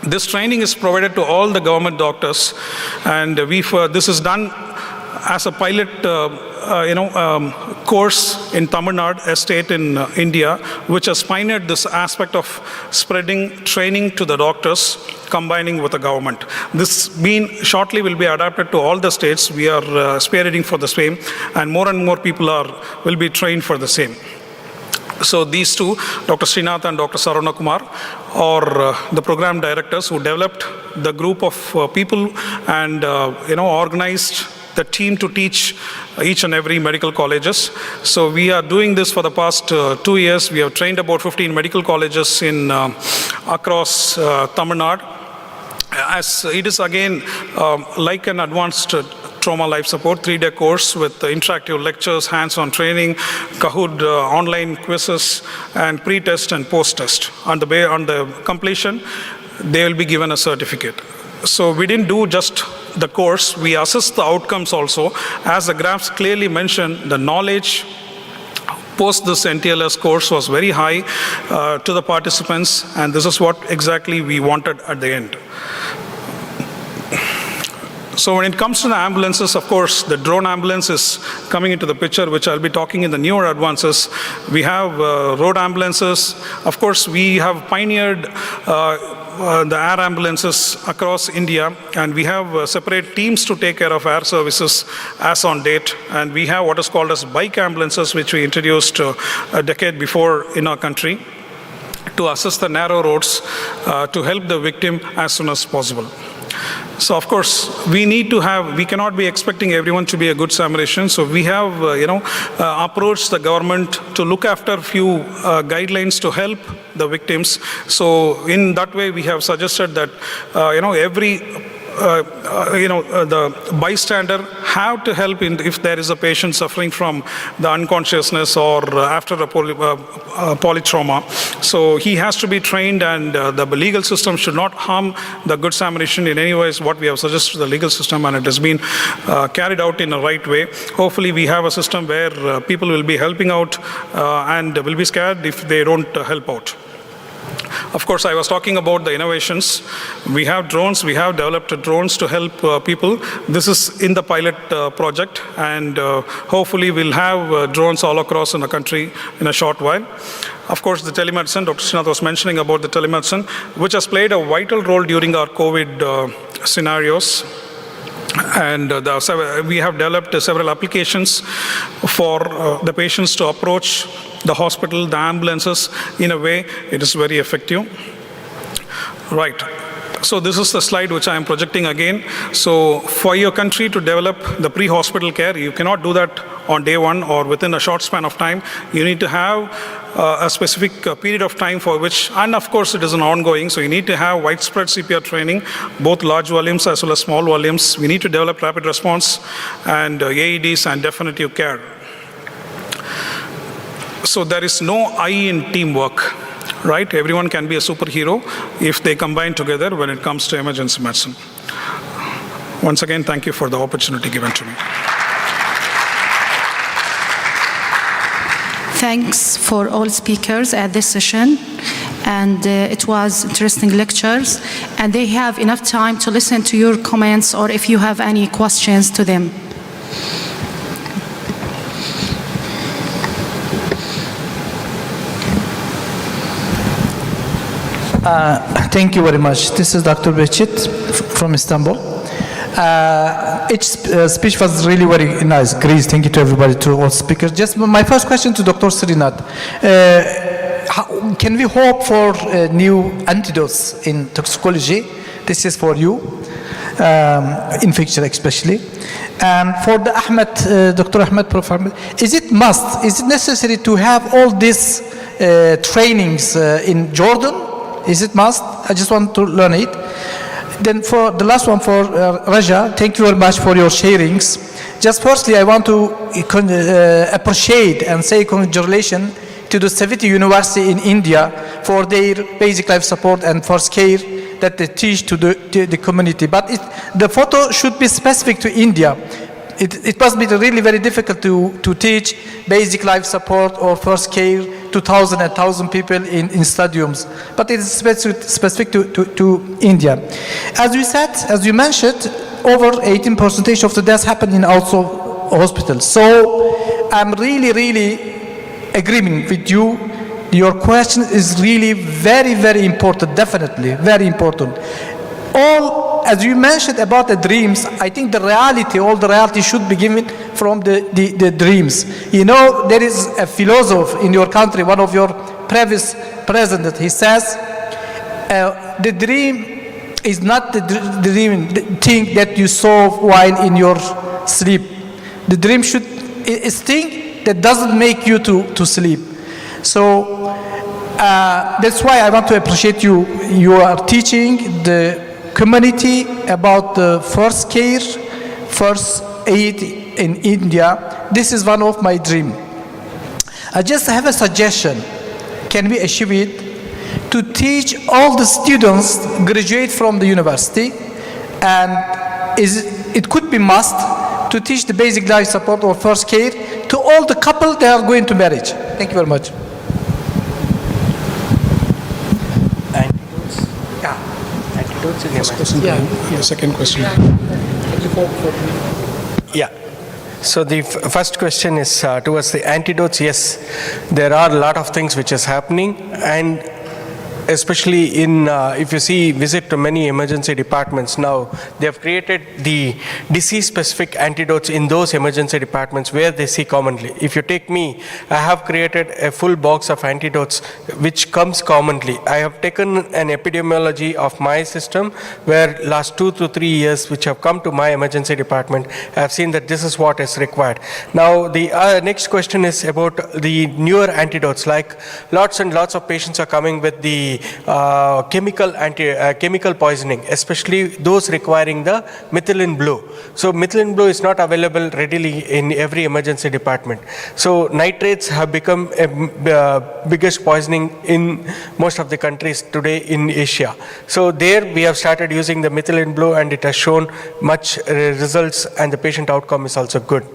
This training is provided to all the government doctors, and this is done as a pilot course in Tamil Nadu, a state in India, which has pioneered this aspect of spreading training to the doctors, combining with the government. This shortly will be adapted to all the states. We are spearheading for the same, and more people will be trained for the same. So these two, Dr. Srinath and Dr. Sarana Kumar, are the program directors who developed the group of people and organized the team to teach each and every medical colleges. So we are doing this for the past 2 years. We have trained about 15 medical colleges across Tamil Nadu. As it is again like an advanced trauma life support 3-day course with interactive lectures, hands-on training, Kahoot online quizzes, and pre-test and post-test. On the completion, they will be given a certificate. So we didn't do just the course, we assess the outcomes also. As the graphs clearly mention, the knowledge post this NTLS course was very high to the participants, and this is what exactly we wanted at the end. So when it comes to the ambulances, of course, the drone ambulance is coming into the picture, which I'll be talking in the newer advances. We have road ambulances. Of course, we have pioneered the air ambulances across India, and we have separate teams to take care of air services as on date. And we have what is called as bike ambulances, which we introduced a decade before in our country, to assess the narrow roads to help the victim as soon as possible. So of course, we cannot be expecting everyone to be a good Samaritan. So we have, approached the government to look after a few guidelines to help the victims. So in that way, we have suggested that, the bystander have to help if there is a patient suffering from the unconsciousness or after a polytrauma. So he has to be trained, and the legal system should not harm the Good Samaritan in any way, is what we have suggested to the legal system, and it has been carried out in the right way. Hopefully we have a system where people will be helping out and will be scared if they don't help out. Of course, I was talking about the innovations. We have drones. We have developed drones to help people. This is in the pilot project, and hopefully we'll have drones all across in the country in a short while. Of course, the telemedicine, Dr. Srinath was mentioning about the telemedicine, which has played a vital role during our COVID scenarios. And we have developed several applications for the patients to approach the hospital, the ambulances, in a way it is very effective. Right. So this is the slide which I am projecting again. So for your country to develop the pre-hospital care, you cannot do that on day one or within a short span of time. You need to have a specific period of time for which, and of course it is an ongoing, so you need to have widespread CPR training, both large volumes as well as small volumes. We need to develop rapid response and AEDs and definitive care. So there is no I in teamwork, right? Everyone can be a superhero if they combine together when it comes to emergency medicine. Once again, thank you for the opportunity given to me. Thanks for all speakers at this session, and it was interesting lectures, and they have enough time to listen to your comments or if you have any questions to them. Thank you very much. This is Dr. Behçet from Istanbul. Each speech was really very nice. Great. Thank you to everybody, to all speakers. Just my first question to Dr. Srinath. Can we hope for new antidotes in toxicology? This is for you, infection especially. And for the Dr. Ahmed Professor, is it necessary to have all these trainings in Jordan? Is it must? I just want to learn it. Then for the last one for Raja, thank you very much for your sharings. Just firstly, I want to appreciate and say congratulations to the Savitri University in India for their basic life support and first care that they teach to the community. But the photo should be specific to India. It must be really very difficult to teach basic life support or first care 2,000 and 1,000 people in stadiums, but it is specific to India. As you said, as you mentioned, over 18% of the deaths happen in also hospitals. So I'm really agreeing with you. Your question is really very important, definitely, very important. All, as you mentioned about the dreams, I think the reality, all the reality should be given from the dreams. You know, there is a philosopher in your country, one of your previous presidents, he says, the dream is not the dream, the thing that you solve while in your sleep. The dream is thing that doesn't make you to sleep. So that's why I want to appreciate you. You are teaching the community about the first care, first aid in India. This is one of my dreams. I just have a suggestion. Can we achieve it? To teach all the students graduate from the university, and it could be must to teach the basic life support or first care to all the couple that are going to marriage. Thank you very much. Antidotes? Yeah. Antidotes in Yeah, second question. Yeah. So the first question is towards the antidotes. Yes, there are a lot of things which is happening, and especially in, if you see, visit to many emergency departments now, they have created the disease-specific antidotes in those emergency departments where they see commonly. If you take me, I have created a full box of antidotes which comes commonly. I have taken an epidemiology of my system where last 2 to 3 years which have come to my emergency department, I have seen that this is what is required. Now the next question is about the newer antidotes, like lots and lots of patients are coming with the chemical poisoning, especially those requiring the methylene blue. So methylene blue is not available readily in every emergency department. So nitrates have become a biggest poisoning in most of the countries today in Asia. So there we have started using the methylene blue, and it has shown much results, and the patient outcome is also good.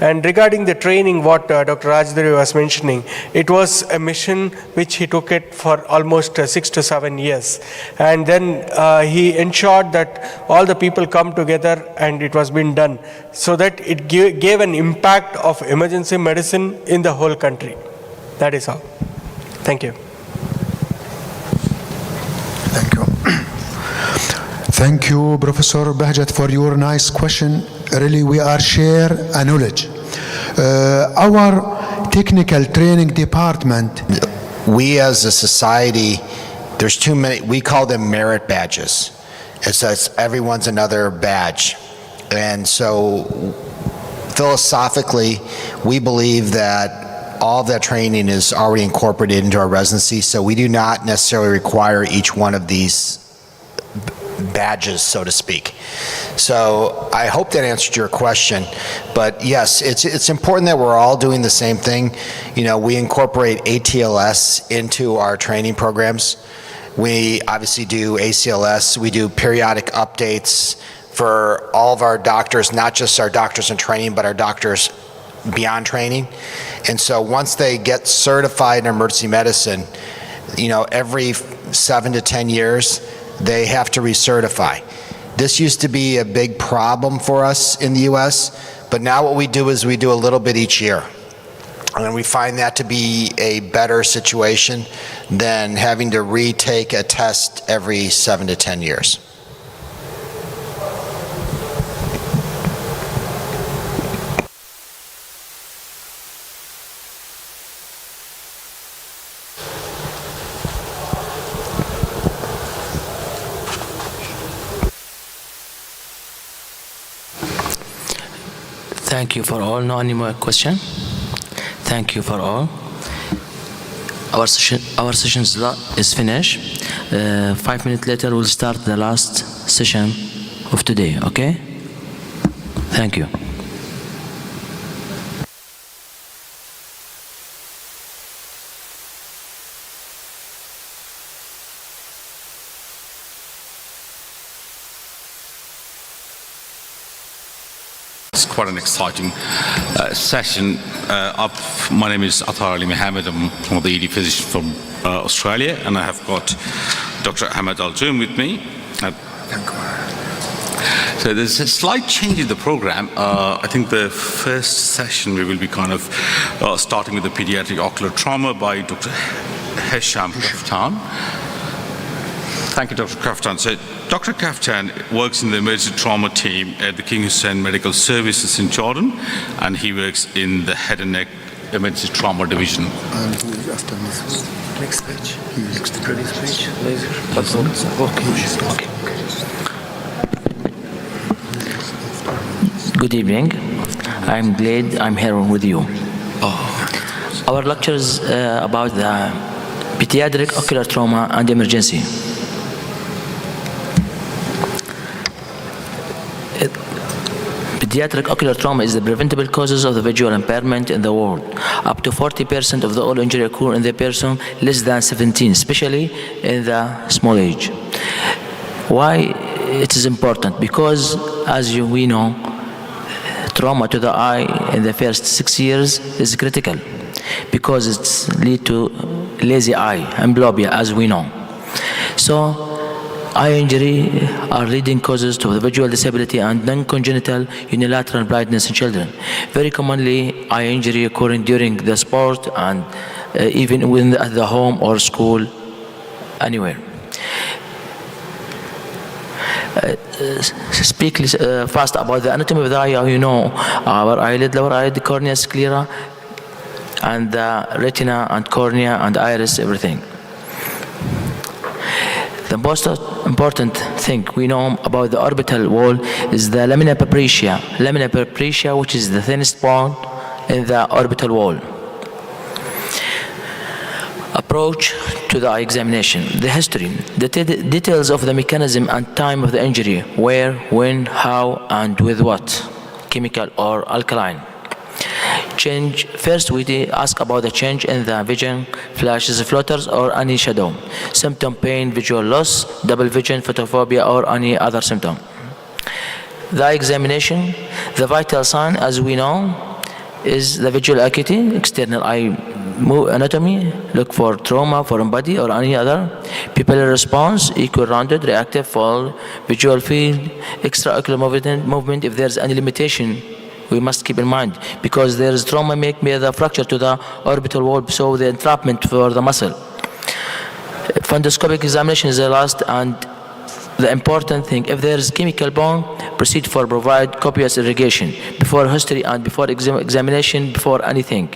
And regarding the training, what Dr. Rajdari was mentioning, it was a mission which he took it for almost 6 to 7 years. And then he ensured that all the people come together and it was being done, so that it gave an impact of emergency medicine in the whole country. That is all. Thank you. Thank you. Thank you, Professor Bahjat, for your nice question. Really, we are share a knowledge. Our technical training department. We as a society, there's too many, we call them merit badges. It's everyone's another badge. And so philosophically, we believe that all of that training is already incorporated into our residency, so we do not necessarily require each one of these badges, so to speak. So I hope that answered your question, but yes, it's important that we're all doing the same thing. You know, we incorporate ATLS into our training programs. We obviously do ACLS. We do periodic updates for all of our doctors, not just our doctors in training, but our doctors beyond training. And so once they get certified in emergency medicine, you know, every 7 to 10 years, they have to recertify. This used to be a big problem for us in the US, but now what we do is we do a little bit each year. And we find that to be a better situation than having to retake a test every 7 to 10 years. Thank you for all. No any more question? Thank you for all. Our session is finished. 5 minutes later, we'll start the last session of today. Okay? Thank you. It's quite an exciting session. My name is Athar Ali Mohammed. I'm one of the ED physicians from Australia, and I have got Dr. Ahmed Al-Joom with me. So there's a slight change in the program. I think the first session we will be kind of starting with the pediatric ocular trauma by Dr. Hesham Kaftan. Thank you, Dr. Kaftan. So Dr. Kaftan works in the emergency trauma team at the King Hussein Medical Services in Jordan, and he works in the head and neck emergency trauma division. Next page. Next page. Okay. Good evening. I'm glad I'm here with you. Our lecture is about the pediatric ocular trauma and emergency. Pediatric ocular trauma is the preventable causes of the visual impairment in the world. Up to 40% of the all injury occur in the person less than 17, especially in the small age. Why it is important? Because as we know, trauma to the eye in the first 6 years is critical because it leads to lazy eye, amblyopia, as we know. So eye injury are leading causes to the visual disability and non-congenital unilateral blindness in children. Very commonly, eye injury occurring during the sport and even within at the home or school, anywhere. Speak fast about the anatomy of the eye. You know, our eyelid, lower eyelid, cornea, sclera, and the retina and cornea and iris, everything. The most important thing we know about the orbital wall is the lamina papyracea. Lamina papyracea, which is the thinnest bone in the orbital wall. Approach to the eye examination. The history. The details of the mechanism and time of the injury. Where, when, how, and with what. Chemical or alkaline. Change. First, we ask about the change in the vision, flashes, floaters, or any shadow. Symptom: pain, visual loss, double vision, photophobia, or any other symptom. The eye examination. The vital sign, as we know, is the visual acuity, external eye anatomy. Look for trauma, foreign body, or any other. Pupillary response: equal, rounded, reactive, full. Visual field, extraocular movement. If there's any limitation, we must keep in mind, because there is trauma make me the fracture to the orbital wall, so the entrapment for the muscle. Fundoscopic examination is the last and the important thing. If there is chemical bone, proceed for provide copious irrigation before history and before examination, before anything.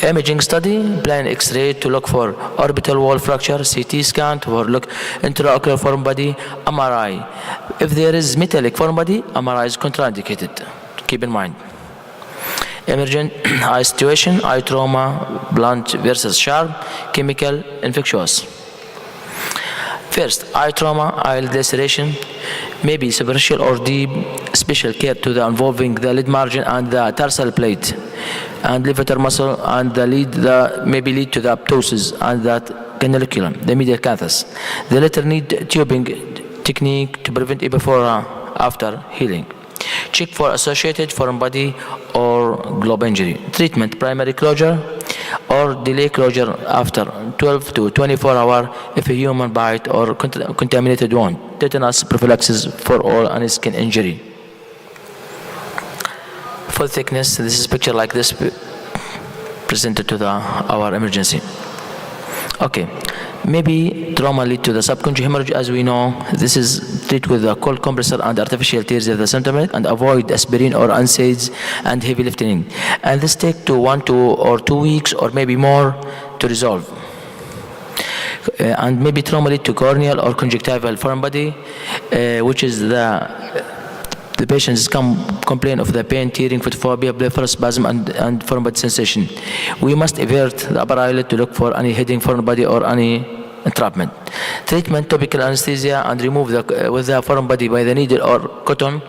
Imaging study, plain X-ray to look for orbital wall fracture, CT scan to look intraocular foreign body, MRI. If there is metallic foreign body, MRI is contraindicated. Keep in mind. Emergent eye situation, eye trauma, blunt versus sharp, chemical, infectious. First, eye trauma, eye laceration, maybe superficial or deep, special care to the involving the lid margin and the tarsal plate and levator muscle, and the lead maybe lead to the apoptosis and that canaliculum, the medial canthus. The latter need tubing technique to prevent it before after healing. Check for associated foreign body or globe injury. Treatment: primary closure or delay closure after 12 to 24 hours if a human bite or contaminated wound. Tetanus prophylaxis for all any skin injury. Full thickness, this is picture like this presented to our emergency. Okay, maybe trauma lead to the subconjunctival hemorrhage. As we know, this is treated with a cold compressor and artificial tears of the symptomatic, and avoid aspirin or NSAIDs and heavy lifting. And this take to 1 or 2 weeks or maybe more to resolve. And maybe trauma lead to corneal or conjunctival foreign body, which is the patients complain of the pain, tearing, photophobia, blepharospasm, and foreign body sensation. We must avert the upper eyelid to look for any hidden foreign body or any entrapment. Treatment: topical anesthesia and remove with the foreign body by the needle or cotton,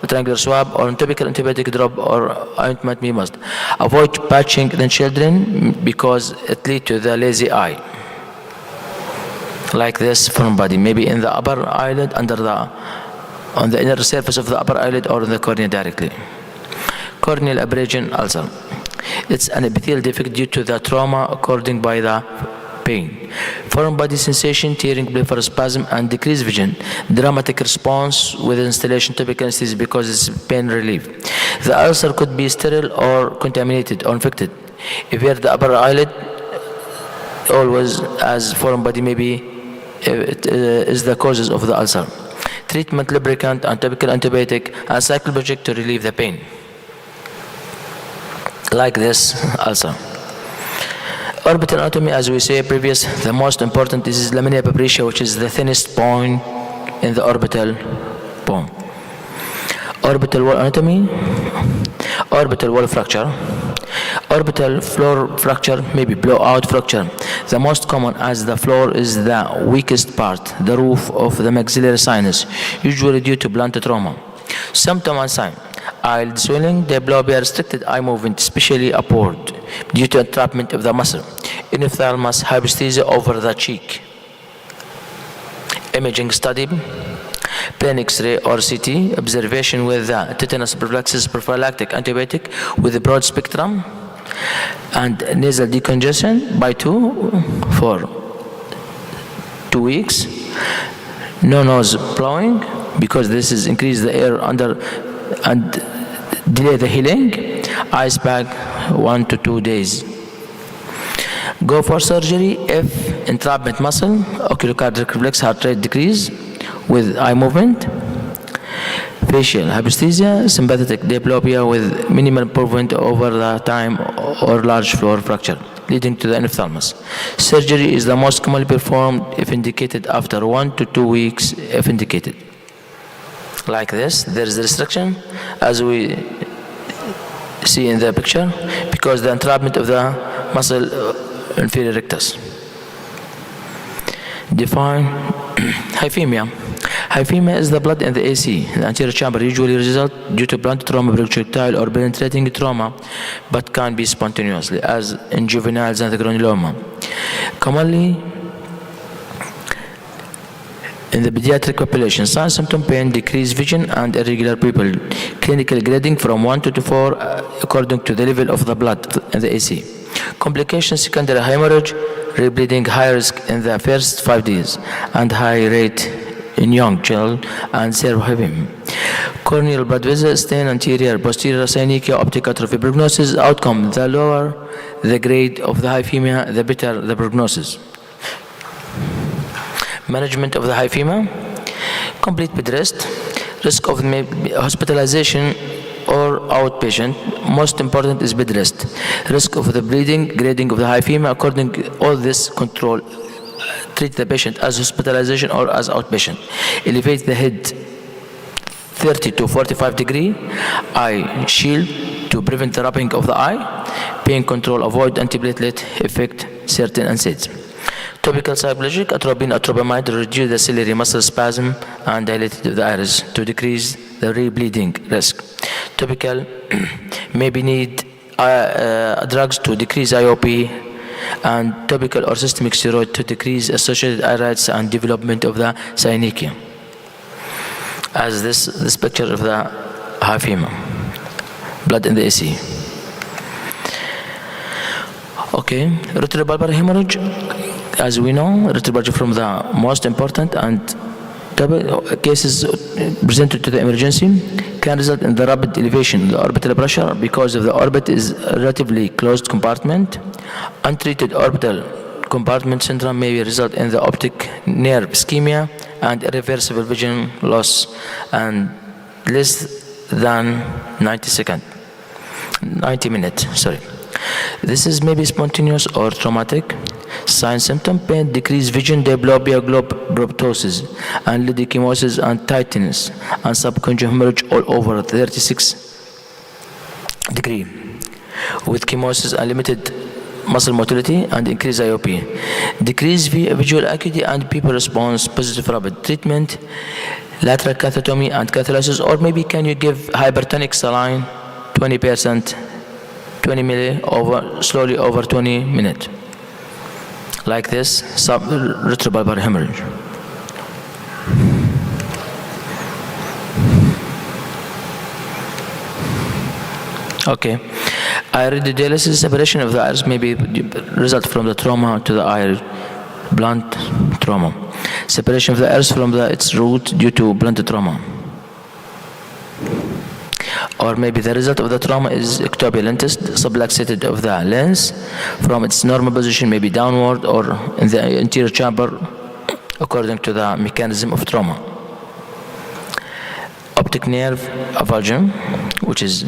triangular swab, or topical antibiotic drop or ointment. We must avoid patching in children because it leads to the lazy eye. Like this foreign body, maybe in the upper eyelid under the on the inner surface of the upper eyelid or in the cornea directly. Corneal abrasion ulcer. It's an epithelial defect due to the trauma occurring by the pain. Foreign body sensation, tearing, blepharospasm, and decreased vision. Dramatic response with installation topical anesthesia because it's pain relief. The ulcer could be sterile or contaminated or infected. If you're the upper eyelid, always as foreign body maybe it is the causes of the ulcer. Treatment: lubricant and topical antibiotic and cycloplegic to relieve the pain. Like this ulcer. Orbital anatomy, as we say previous, the most important is lamina papyracea, which is the thinnest point in the orbital bone. Orbital wall anatomy, orbital wall fracture. Orbital floor fracture, maybe blowout fracture. The most common, as the floor is the weakest part, the roof of the maxillary sinus, usually due to blunt trauma. Symptom and sign: eyelid swelling, diplopia, restricted eye movement, especially upward, due to entrapment of the muscle. Enophthalmos, hypoesthesia over the cheek. Imaging study: plain X-ray or CT, observation with the tetanus prophylaxis prophylactic antibiotic with a broad spectrum, and nasal decongestion by 2 for 2 weeks. No nose blowing because this is increase the air under and delay the healing. Ice pack 1 to 2 days. Go for surgery if entrapment muscle, oculocardiac reflex, heart rate decrease with eye movement. Facial hypoesthesia, sympathetic diplopia with minimal improvement over the time or large floor fracture, leading to the enophthalmos. Surgery is the most commonly performed if indicated after 1 to 2 weeks if indicated. Like this, there is a restriction as we see in the picture because the entrapment of the muscle inferior rectus. Define hyphemia. Hyphemia is the blood in the AC. The anterior chamber usually results due to blunt trauma, projectile, or penetrating trauma, but can be spontaneously, as in juveniles and the granuloma. Commonly, in the pediatric population, sign, symptom, pain, decreased vision, and irregular pupil. Clinical grading from 1 to 4 according to the level of the blood in the AC. Complications: secondary hemorrhage, rebleeding, high risk in the first 5 days, and high rate in young children, and cerebrohypemia. Corneal blood vessel stain, anterior, posterior synechiae, optic atrophy. Prognosis: outcome: the lower the grade of the hyphemia, the better the prognosis. Management of the hyphemia: complete bed rest, risk of hospitalization or outpatient. Most important is bed rest. Risk of the bleeding, grading of the hyphemia, according to all this control, treat the patient as hospitalization or as outpatient. Elevate the head 30 to 45 degree, eye shield to prevent the wrapping of the eye, pain control, avoid antiplatelet effect, certain NSAIDs. Topical cycloplegic, atropine, atropamide to reduce the ciliary muscle spasm and dilate of the iris to decrease the rebleeding risk. Topical maybe need drugs to decrease IOP, and topical or systemic steroid to decrease associated iritis and development of the synechiae. As this picture of the hyphemia, blood in the AC. Okay, retrobulbar hemorrhage. As we know, retrobulbar from the most important and cases presented to the emergency can result in the rapid elevation of the orbital pressure because of the orbit is relatively closed compartment. Untreated orbital compartment syndrome may result in the optic nerve ischemia and irreversible vision loss and less than 90 minutes. This is maybe spontaneous or traumatic. Sign, symptom, pain, decreased vision, diplopia, globoptosis, and lidichemosis, and tightness, and subconjunctival hemorrhage all over 36 degree, with chemosis and limited muscle motility and increased IOP. Decreased visual acuity and people response, positive rapid treatment, lateral cathetomy and catholysis, or maybe can you give hypertonic saline 20%, 20 milli slowly over 20 minutes. Like this, retrobulbar hemorrhage. Okay. Iridodialysis separation of the iris may be result from the trauma to the eye, blunt trauma. Separation of the iris from its root due to blunt trauma. Or maybe the result of the trauma is ectopia lentis, subluxated of the lens from its normal position, maybe downward or in the anterior chamber, according to the mechanism of trauma. Optic nerve avulsion, which is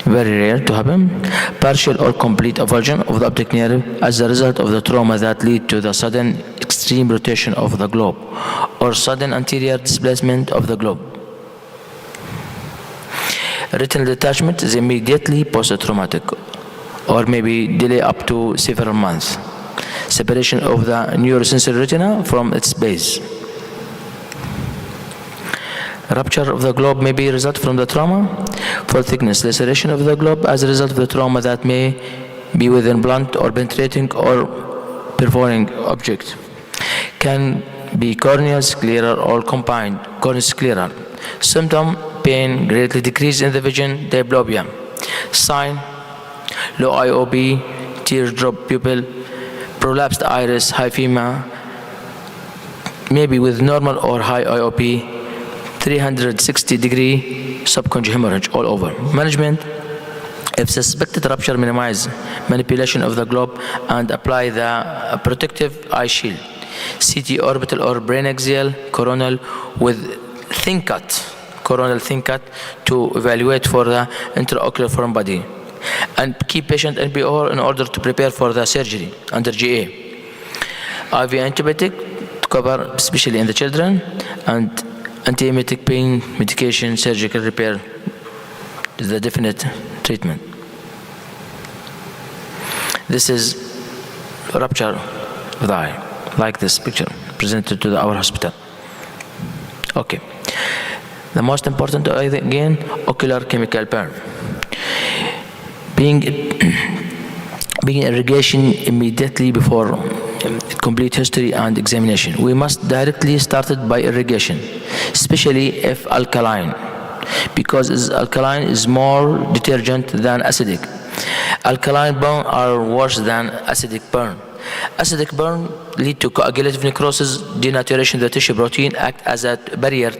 very rare to happen. Partial or complete avulsion of the optic nerve as a result of the trauma that lead to the sudden extreme rotation of the globe or sudden anterior displacement of the globe. Retinal detachment is immediately post-traumatic or maybe delay up to several months. Separation of the neurosensory retina from its base. Rupture of the globe may be a result from the trauma. For thickness, laceration of the globe as a result of the trauma that may be within blunt or penetrating or perforating object. Can be corneal scleral or combined corneal scleral. Symptom, pain, greatly decrease in the vision, diplopia. Sign, low IOP, teardrop pupil, prolapsed iris, hyphema, maybe with normal or high IOP, 360-degree subconjugal hemorrhage all over. Management, if suspected rupture, minimize manipulation of the globe and apply the protective eye shield. CT orbital or brain axial, coronal with thin cut, coronal thin cut to evaluate for the intraocular foreign body. And keep patient NPO in order to prepare for the surgery under GA. IV antibiotic to cover, especially in the children, and antiemetic pain medication, surgical repair is the definite treatment. This is rupture of the eye, like this picture presented to our hospital. Okay. The most important, again, ocular chemical burn. Being irrigation immediately before complete history and examination. We must directly start it by irrigation, especially if alkaline, because alkaline is more detergent than acidic. Alkaline burn are worse than acidic burn. Acidic burn lead to coagulative necrosis, denaturation of the tissue protein, act as a barrier